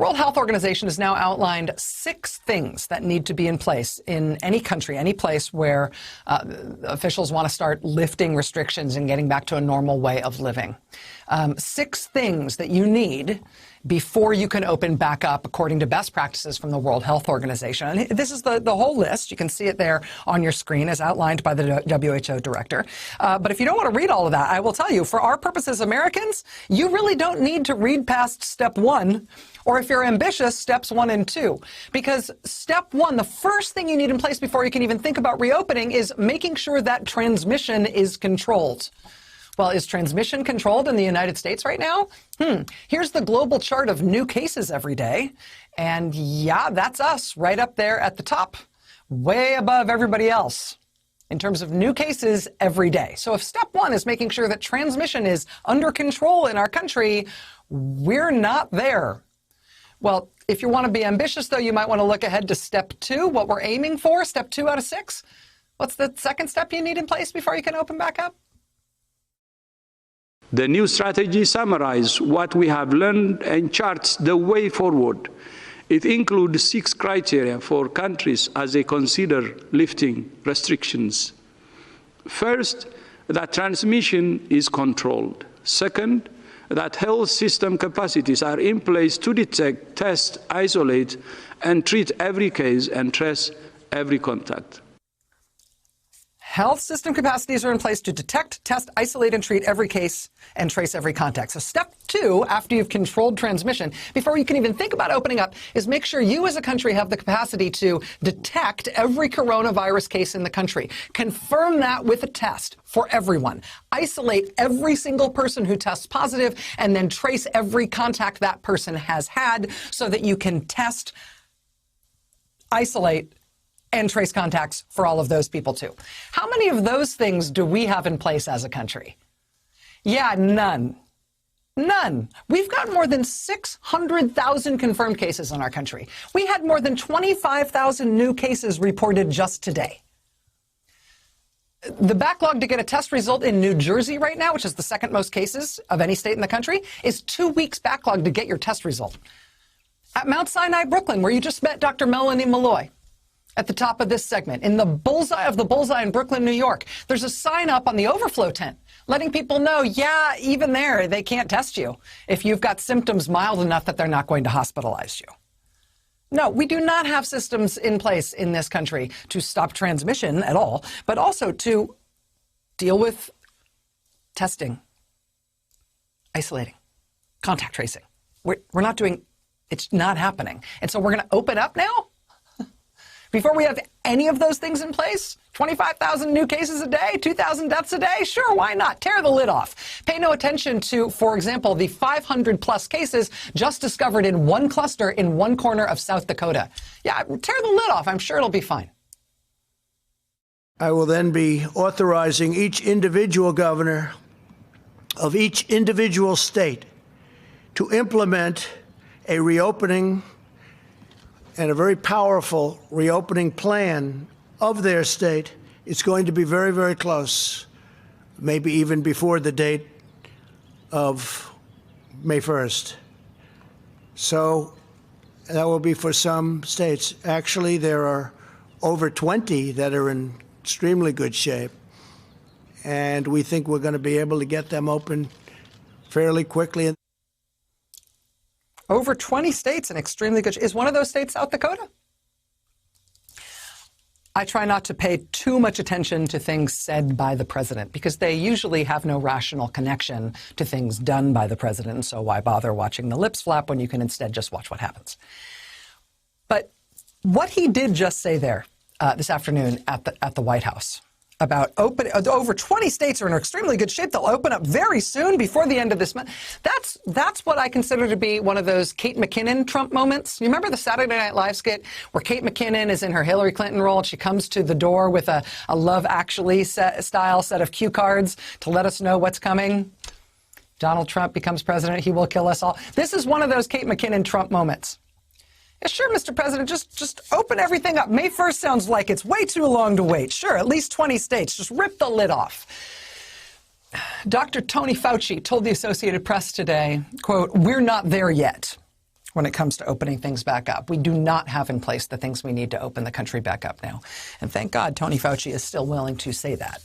World Health Organization has now outlined 6 things that need to be in place in any country, any place where officials want to start lifting restrictions and getting back to a normal way of living. 6 things that you need before you can open back up according to best practices from the World Health Organization. And this is the whole list. You can see it there on your screen as outlined by the WHO director. But if you don't want to read all of that, I will tell you, for our purposes, Americans, you really don't need to read past step 1, or if you're ambitious, steps 1 and 2. Because step 1, the first thing you need in place before you can even think about reopening is making sure that transmission is controlled. Well, is transmission controlled in the United States right now? Here's the global chart of new cases every day. And yeah, that's us right up there at the top, way above everybody else in terms of new cases every day. So if step 1 is making sure that transmission is under control in our country, we're not there. Well, if you want to be ambitious, though, you might want to look ahead to step 2, what we're aiming for, step 2 out of 6. What's the second step you need in place before you can open back up? The new strategy summarizes what we have learned and charts the way forward. It includes 6 criteria for countries as they consider lifting restrictions. First, that transmission is controlled. Second, that health system capacities are in place to detect, test, isolate, and treat every case and trace every contact. Health system capacities are in place to detect, test, isolate, and treat every case and trace every contact. So step 2, after you've controlled transmission, before you can even think about opening up, is make sure you as a country have the capacity to detect every coronavirus case in the country. Confirm that with a test for everyone. Isolate every single person who tests positive, and then trace every contact that person has had so that you can test, isolate, and trace contacts for all of those people too. How many of those things do we have in place as a country? Yeah, none. None. We've got more than 600,000 confirmed cases in our country. We had more than 25,000 new cases reported just today. The backlog to get a test result in New Jersey right now, which is the second most cases of any state in the country, is 2 weeks backlog to get your test result. At Mount Sinai, Brooklyn, where you just met Dr. Melanie Malloy, at the top of this segment, in the bullseye of the bullseye in Brooklyn, New York, there's a sign up on the overflow tent letting people know, yeah, even there, they can't test you if you've got symptoms mild enough that they're not going to hospitalize you. No, we do not have systems in place in this country to stop transmission at all, but also to deal with testing, isolating, contact tracing. We're not doing, it's not happening. And so we're going to open up now? Before we have any of those things in place? 25,000 new cases a day, 2,000 deaths a day? Sure, why not? Tear the lid off. Pay no attention to, for example, the 500-plus cases just discovered in one cluster in one corner of South Dakota. Yeah, tear the lid off. I'm sure it'll be fine. I will then be authorizing each individual governor of each individual state to implement a reopening and a very powerful reopening plan of their state. It's going to be very, very close, maybe even before the date of May 1st. So that will be for some states. Actually, there are over 20 that are in extremely good shape, and we think we're going to be able to get them open fairly quickly. Over 20 states in extremely good shape. Is one of those states South Dakota? I try not to pay too much attention to things said by the president because they usually have no rational connection to things done by the president. So why bother watching the lips flap when you can instead just watch what happens? But what he did just say there this afternoon at the White House about over 20 states are in extremely good shape. They'll open up very soon before the end of this month. That's what I consider to be one of those Kate McKinnon Trump moments. You remember the Saturday Night Live skit where Kate McKinnon is in her Hillary Clinton role and she comes to the door with a Love Actually style set of cue cards to let us know what's coming? Donald Trump becomes president. He will kill us all. This is one of those Kate McKinnon Trump moments. Yeah, sure, Mr. President, just open everything up. May 1st sounds like it's way too long to wait. Sure, at least 20 states. Just rip the lid off. Dr. Tony Fauci told the Associated Press today, quote, "We're not there yet. when it comes to opening things back up. We do not have in place the things we need to open the country back up now. And thank God Tony Fauci is still willing to say that.